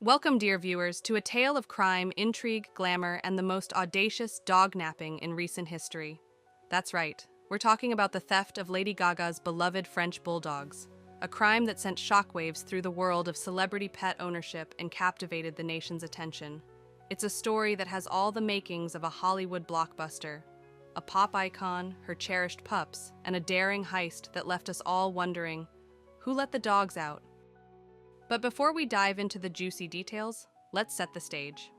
Welcome, dear viewers, to a tale of crime, intrigue, glamour, and the most audacious dog napping in recent history. That's right, we're talking about the theft of Lady Gaga's beloved French Bulldogs, a crime that sent shockwaves through the world of celebrity pet ownership and captivated the nation's attention. It's a story that has all the makings of a Hollywood blockbuster, a pop icon, her cherished pups, and a daring heist that left us all wondering, who let the dogs out? But before we dive into the juicy details, let's set the stage.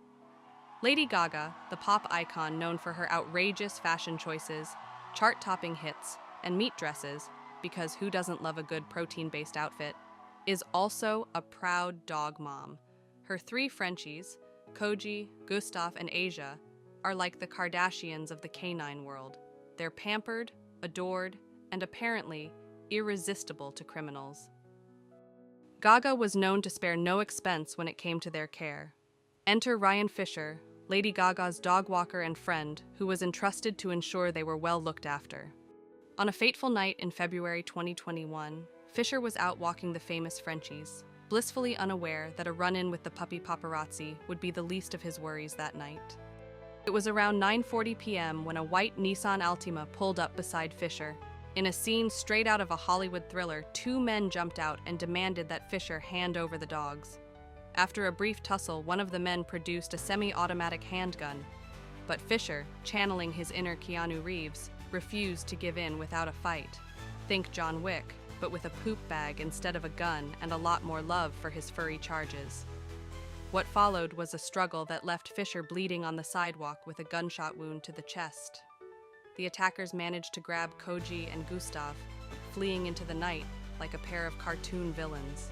Lady Gaga, the pop icon known for her outrageous fashion choices, chart-topping hits, and meat dresses, because who doesn't love a good protein-based outfit, is also a proud dog mom. Her three Frenchies, Koji, Gustave, and Asia, are like the Kardashians of the canine world. They're pampered, adored, and apparently irresistible to criminals. Gaga was known to spare no expense when it came to their care. Enter Ryan Fisher, Lady Gaga's dog walker and friend, who was entrusted to ensure they were well looked after. On a fateful night in February 2021, Fisher was out walking the famous Frenchies, blissfully unaware that a run-in with the puppy paparazzi would be the least of his worries that night. It was around 9:40 p.m. when a white Nissan Altima pulled up beside Fisher. In a scene straight out of a Hollywood thriller, two men jumped out and demanded that Fisher hand over the dogs. After a brief tussle, one of the men produced a semi-automatic handgun, but Fisher, channeling his inner Keanu Reeves, refused to give in without a fight. Think John Wick, but with a poop bag instead of a gun and a lot more love for his furry charges. What followed was a struggle that left Fisher bleeding on the sidewalk with a gunshot wound to the chest. The attackers managed to grab Koji and Gustave, fleeing into the night like a pair of cartoon villains.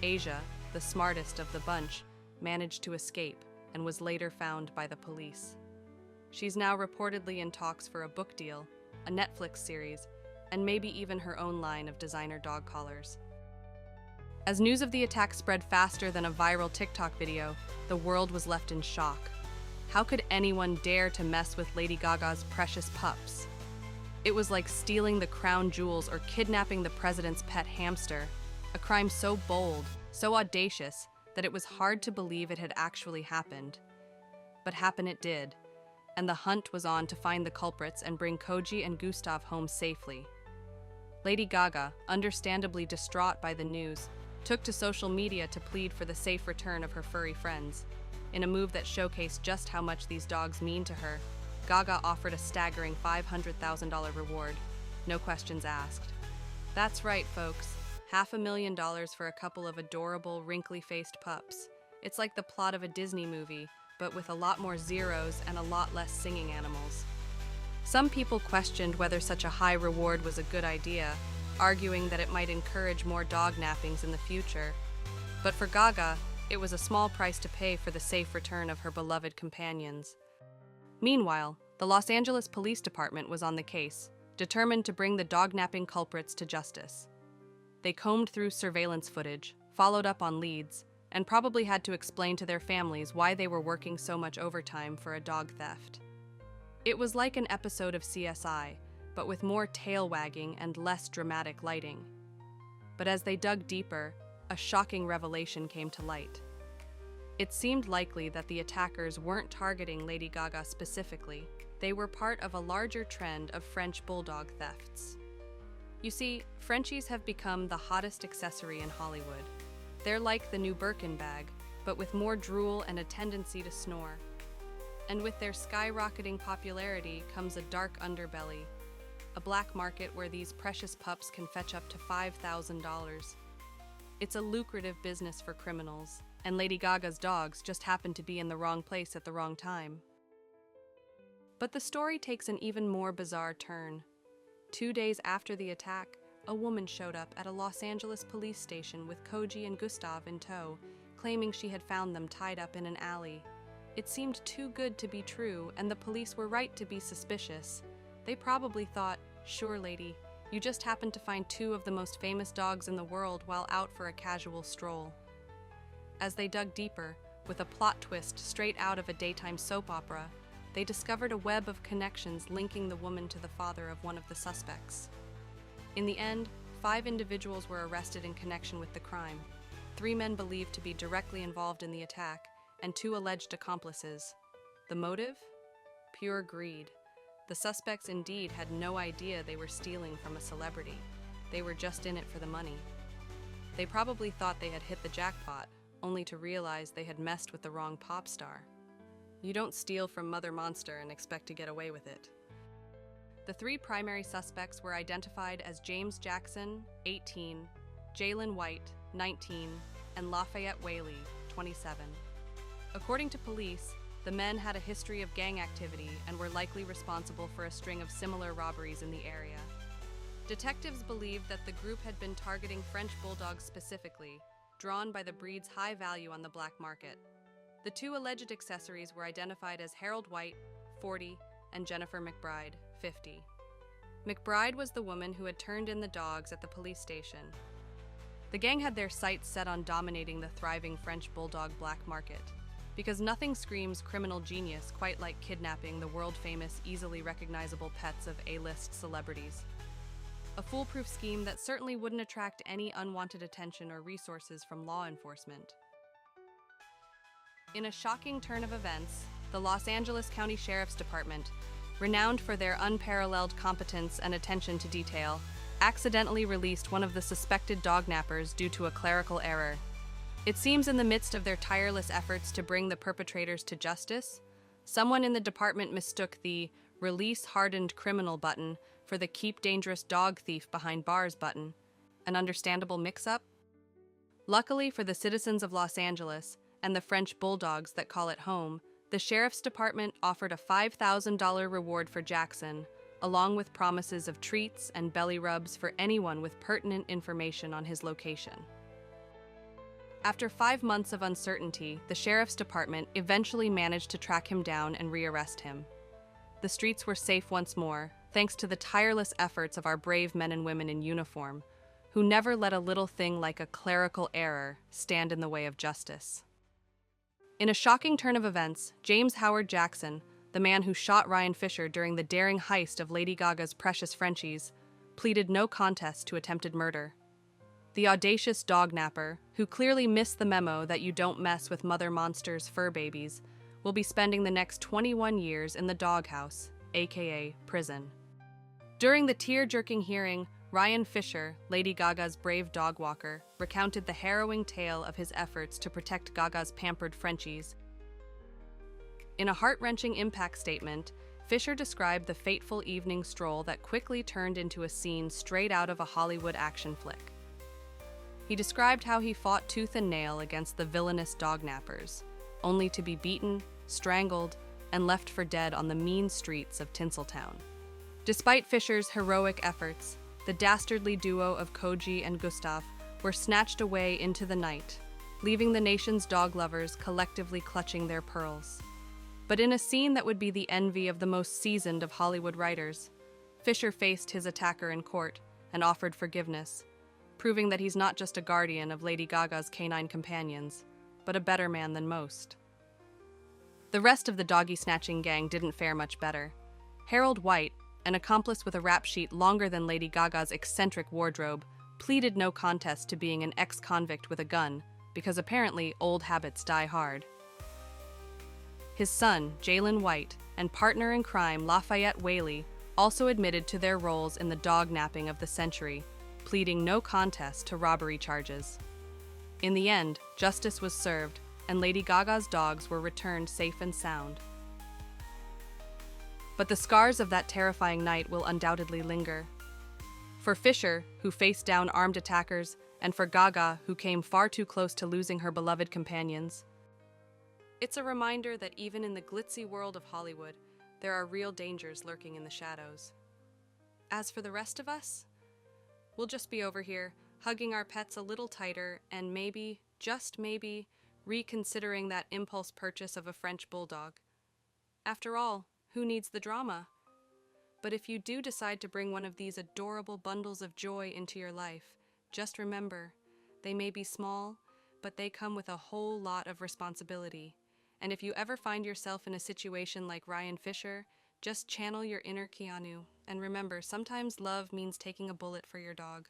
Asia, the smartest of the bunch, managed to escape and was later found by the police. She's now reportedly in talks for a book deal, a Netflix series, and maybe even her own line of designer dog collars. As news of the attack spread faster than a viral TikTok video, the world was left in shock. How could anyone dare to mess with Lady Gaga's precious pups? It was like stealing the crown jewels or kidnapping the president's pet hamster, a crime so bold, so audacious, that it was hard to believe it had actually happened. But happen it did, and the hunt was on to find the culprits and bring Koji and Gustave home safely. Lady Gaga, understandably distraught by the news, took to social media to plead for the safe return of her furry friends. In a move that showcased just how much these dogs mean to her, Gaga offered a staggering $500,000 reward, no questions asked. That's right, folks, $500,000 for a couple of adorable, wrinkly-faced pups. It's like the plot of a Disney movie, but with a lot more zeros and a lot less singing animals. Some people questioned whether such a high reward was a good idea, arguing that it might encourage more dog nappings in the future. But for Gaga, it was a small price to pay for the safe return of her beloved companions. Meanwhile, the Los Angeles Police Department was on the case, determined to bring the dog-napping culprits to justice. They combed through surveillance footage, followed up on leads, and probably had to explain to their families why they were working so much overtime for a dog theft. It was like an episode of CSI, but with more tail-wagging and less dramatic lighting. But as they dug deeper, a shocking revelation came to light. It seemed likely that the attackers weren't targeting Lady Gaga specifically. They were part of a larger trend of French Bulldog thefts. You see, Frenchies have become the hottest accessory in Hollywood. They're like the new Birkin bag, but with more drool and a tendency to snore. And with their skyrocketing popularity comes a dark underbelly, a black market where these precious pups can fetch up to $5,000. It's a lucrative business for criminals, and Lady Gaga's dogs just happen to be in the wrong place at the wrong time. But the story takes an even more bizarre turn. 2 days after the attack, a woman showed up at a Los Angeles police station with Koji and Gustave in tow, claiming she had found them tied up in an alley. It seemed too good to be true, and the police were right to be suspicious. They probably thought, "Sure, lady, you just happened to find two of the most famous dogs in the world while out for a casual stroll." As they dug deeper, with a plot twist straight out of a daytime soap opera, they discovered a web of connections linking the woman to the father of one of the suspects. In the end, 5 individuals were arrested in connection with the crime. 3 men believed to be directly involved in the attack, and 2 alleged accomplices. The motive? Pure greed. The suspects indeed had no idea they were stealing from a celebrity. They were just in it for the money. They probably thought they had hit the jackpot, only to realize they had messed with the wrong pop star. You don't steal from Mother Monster and expect to get away with it. The 3 primary suspects were identified as James Jackson, 18, Jalen White, 19, and Lafayette Whaley, 27. According to police, the men had a history of gang activity and were likely responsible for a string of similar robberies in the area. Detectives believed that the group had been targeting French Bulldogs specifically, drawn by the breed's high value on the black market. The 2 alleged accessories were identified as Harold White, 40, and Jennifer McBride, 50. McBride was the woman who had turned in the dogs at the police station. The gang had their sights set on dominating the thriving French Bulldog black market, because nothing screams criminal genius quite like kidnapping the world-famous, easily recognizable pets of A-list celebrities. A foolproof scheme that certainly wouldn't attract any unwanted attention or resources from law enforcement. In a shocking turn of events, the Los Angeles County Sheriff's Department, renowned for their unparalleled competence and attention to detail, accidentally released one of the suspected dog nappers due to a clerical error. It seems in the midst of their tireless efforts to bring the perpetrators to justice, someone in the department mistook the "Release Hardened Criminal" button for the "Keep Dangerous Dog Thief Behind Bars" button. An understandable mix-up? Luckily for the citizens of Los Angeles and the French Bulldogs that call it home, the Sheriff's Department offered a $5,000 reward for Jackson, along with promises of treats and belly rubs for anyone with pertinent information on his location. After 5 months of uncertainty, the Sheriff's Department eventually managed to track him down and rearrest him. The streets were safe once more, thanks to the tireless efforts of our brave men and women in uniform, who never let a little thing like a clerical error stand in the way of justice. In a shocking turn of events, James Howard Jackson, the man who shot Ryan Fisher during the daring heist of Lady Gaga's Precious Frenchies, pleaded no contest to attempted murder. The audacious dog napper, who clearly missed the memo that you don't mess with Mother Monster's fur babies, will be spending the next 21 years in the doghouse, aka prison. During the tear-jerking hearing, Ryan Fisher, Lady Gaga's brave dog walker, recounted the harrowing tale of his efforts to protect Gaga's pampered Frenchies. In a heart-wrenching impact statement, Fisher described the fateful evening stroll that quickly turned into a scene straight out of a Hollywood action flick. He described how he fought tooth and nail against the villainous dog nappers, only to be beaten, strangled, and left for dead on the mean streets of Tinseltown. Despite Fisher's heroic efforts, the dastardly duo of Koji and Gustav were snatched away into the night, leaving the nation's dog lovers collectively clutching their pearls. But in a scene that would be the envy of the most seasoned of Hollywood writers, Fisher faced his attacker in court and offered forgiveness, proving that he's not just a guardian of Lady Gaga's canine companions, but a better man than most. The rest of the doggy-snatching gang didn't fare much better. Harold White, an accomplice with a rap sheet longer than Lady Gaga's eccentric wardrobe, pleaded no contest to being an ex-convict with a gun, because apparently old habits die hard. His son, Jalen White, and partner in crime Lafayette Whaley also admitted to their roles in the dog napping of the century, pleading no contest to robbery charges. In the end, justice was served, and Lady Gaga's dogs were returned safe and sound. But the scars of that terrifying night will undoubtedly linger. For Fisher, who faced down armed attackers, and for Gaga, who came far too close to losing her beloved companions. It's a reminder that even in the glitzy world of Hollywood, there are real dangers lurking in the shadows. As for the rest of us, we'll just be over here, hugging our pets a little tighter and maybe, just maybe, reconsidering that impulse purchase of a French Bulldog. After all, who needs the drama? But if you do decide to bring one of these adorable bundles of joy into your life, just remember, they may be small, but they come with a whole lot of responsibility. And if you ever find yourself in a situation like Ryan Fisher, just channel your inner Keanu. And remember, sometimes love means taking a bullet for your dog.